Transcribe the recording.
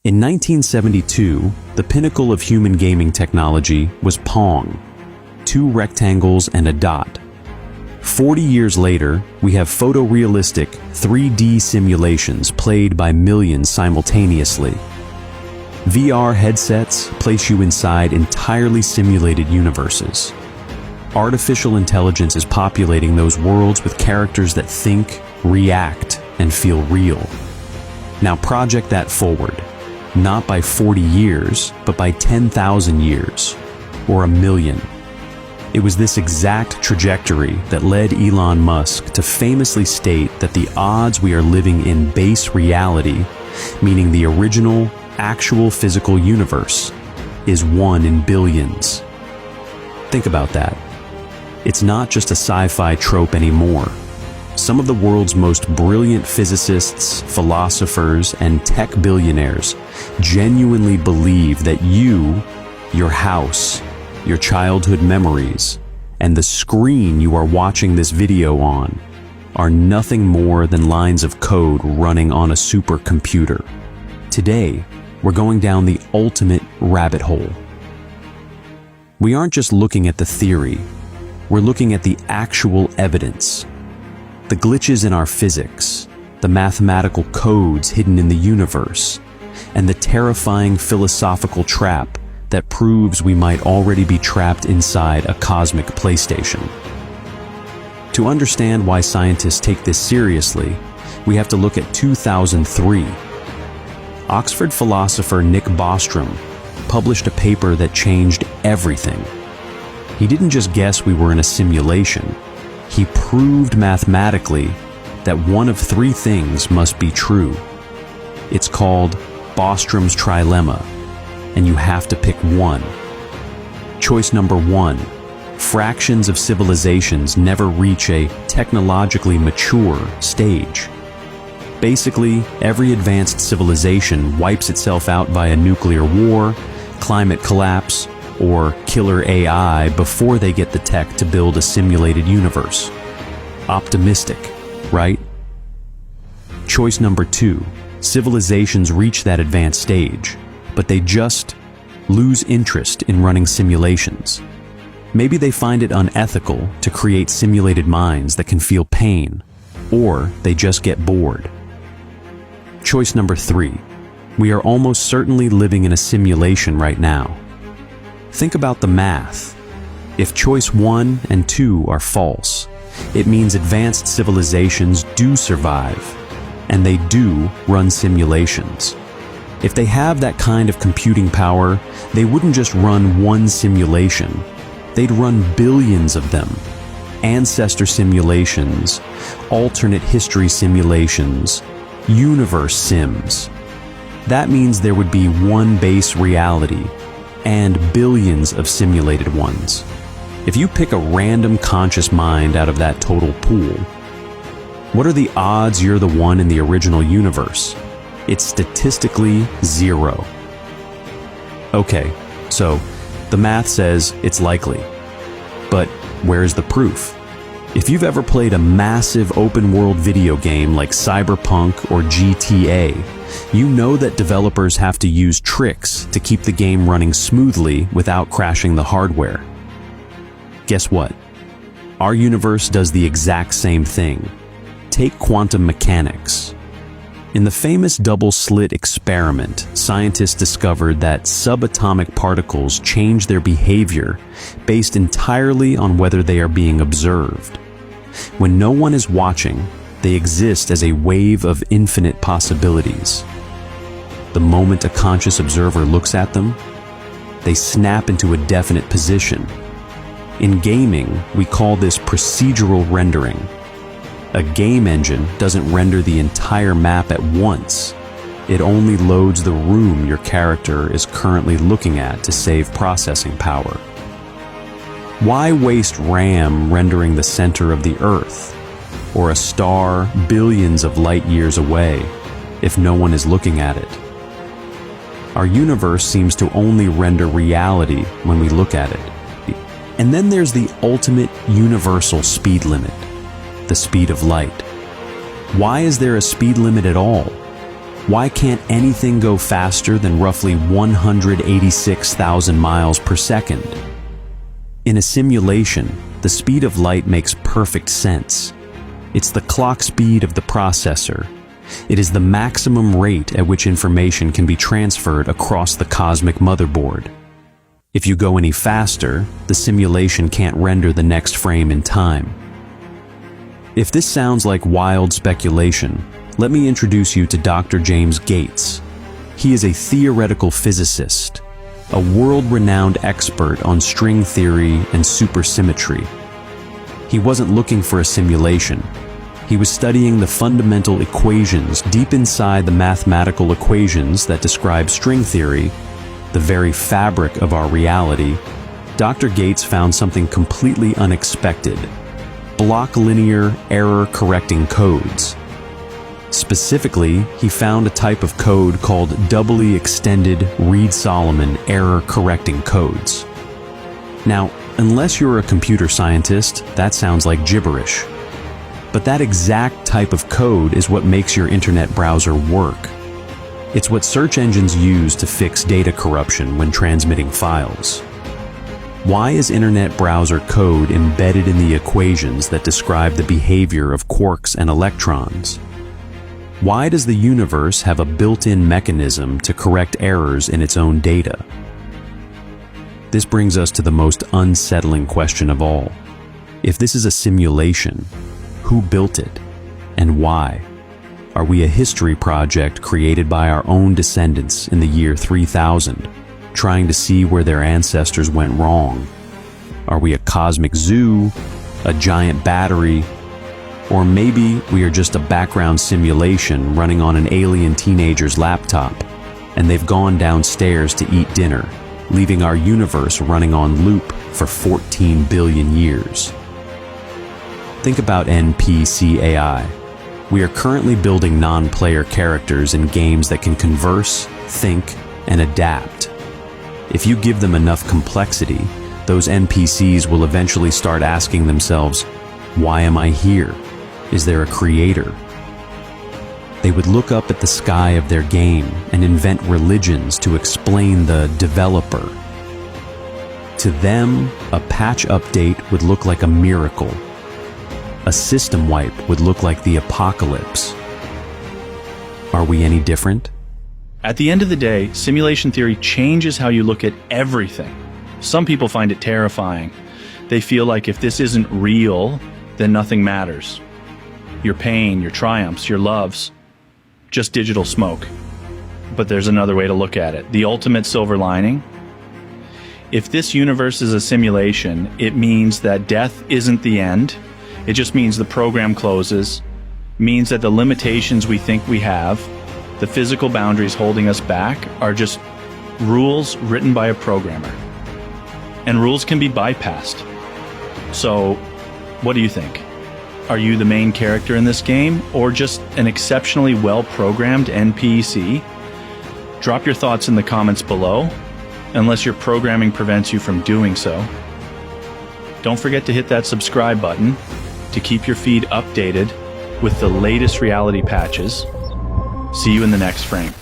In 1972, the pinnacle of human gaming technology was Pong, 2 rectangles and a dot. 40 years later, we have photorealistic 3D simulations played by millions simultaneously. VR headsets place you inside entirely simulated universes. Artificial intelligence is populating those worlds with characters that think, react, and feel real. Now project that forward, not by 40 years, but by 10,000 years, or a million. It was this exact trajectory that led Elon Musk to famously state that the odds we are living in base reality, meaning the original, actual physical universe, is 1 in billions. Think about that. It's not just a sci-fi trope anymore. Some of the world's most brilliant physicists, philosophers, and tech billionaires genuinely believe that you, your house, your childhood memories, and the screen you are watching this video on are nothing more than lines of code running on a supercomputer. Today, we're going down the ultimate rabbit hole. We aren't just looking at the theory, we're looking at the actual evidence. The glitches in our physics, the mathematical codes hidden in the universe, and the terrifying philosophical trap that proves we might already be trapped inside a cosmic PlayStation. To understand why scientists take this seriously, we have to look at 2003. Oxford philosopher Nick Bostrom published a paper that changed everything. He didn't just guess we were in a simulation. He proved mathematically that one of 3 things must be true. It's called Bostrom's trilemma, and you have to pick one. Choice number 1, fractions of civilizations never reach a technologically mature stage. Basically, every advanced civilization wipes itself out via nuclear war, climate collapse, or killer AI before they get the tech to build a simulated universe. Optimistic, right? Choice number 2, civilizations reach that advanced stage, but they just lose interest in running simulations. Maybe they find it unethical to create simulated minds that can feel pain, or they just get bored. Choice number 3, we are almost certainly living in a simulation right now. Think about the math. If choice 1 and 2 are false, it means advanced civilizations do survive, and they do run simulations. If they have that kind of computing power, they wouldn't just run one simulation. They'd run billions of them. Ancestor simulations, alternate history simulations, universe sims. That means there would be one base reality and billions of simulated ones. If you pick a random conscious mind out of that total pool, what are the odds you're the one in the original universe? It's statistically 0. Okay, so the math says it's likely. But where's the proof? If you've ever played a massive open-world video game like Cyberpunk or GTA, you know that developers have to use tricks to keep the game running smoothly without crashing the hardware. Guess what? Our universe does the exact same thing. Take quantum mechanics. In the famous double-slit experiment, scientists discovered that subatomic particles change their behavior based entirely on whether they are being observed. When no one is watching, they exist as a wave of infinite possibilities. The moment a conscious observer looks at them, they snap into a definite position. In gaming, we call this procedural rendering. A game engine doesn't render the entire map at once. It only loads the room your character is currently looking at to save processing power. Why waste RAM rendering the center of the Earth, or a star billions of light years away, if no one is looking at it? Our universe seems to only render reality when we look at it. And then there's the ultimate universal speed limit, the speed of light. Why is there a speed limit at all? Why can't anything go faster than roughly 186,000 miles per second? In a simulation, the speed of light makes perfect sense. It's the clock speed of the processor. It is the maximum rate at which information can be transferred across the cosmic motherboard. If you go any faster, the simulation can't render the next frame in time. If this sounds like wild speculation, let me introduce you to Dr. James Gates. He is a theoretical physicist, a world-renowned expert on string theory and supersymmetry. He wasn't looking for a simulation. He was studying the fundamental equations deep inside the mathematical equations that describe string theory, the very fabric of our reality. Dr. Gates found something completely unexpected: block linear error-correcting codes. Specifically, he found a type of code called doubly extended Reed-Solomon error-correcting codes. Now, unless you're a computer scientist, that sounds like gibberish. But that exact type of code is what makes your internet browser work. It's what search engines use to fix data corruption when transmitting files. Why is internet browser code embedded in the equations that describe the behavior of quarks and electrons? Why does the universe have a built-in mechanism to correct errors in its own data? This brings us to the most unsettling question of all. If this is a simulation, who built it, and why? Are we a history project created by our own descendants in the year 3000, trying to see where their ancestors went wrong? Are we a cosmic zoo, a giant battery, or maybe we are just a background simulation running on an alien teenager's laptop, and they've gone downstairs to eat dinner, leaving our universe running on loop for 14 billion years? Think about NPC AI. We are currently building non-player characters in games that can converse, think, and adapt. If you give them enough complexity, those NPCs will eventually start asking themselves, why am I here? Is there a creator? They would look up at the sky of their game and invent religions to explain the developer. To them, a patch update would look like a miracle. A system wipe would look like the apocalypse. Are we any different? At the end of the day, simulation theory changes how you look at everything. Some people find it terrifying. They feel like if this isn't real, then nothing matters. Your pain, your triumphs, your loves, just digital smoke. But there's another way to look at it. The ultimate silver lining. If this universe is a simulation, it means that death isn't the end. It just means the program closes, means that the limitations we think we have, the physical boundaries holding us back, are just rules written by a programmer. And rules can be bypassed. So, what do you think? Are you the main character in this game, or just an exceptionally well-programmed NPC? Drop your thoughts in the comments below, unless your programming prevents you from doing so. Don't forget to hit that subscribe button to keep your feed updated with the latest reality patches. See you in the next frame.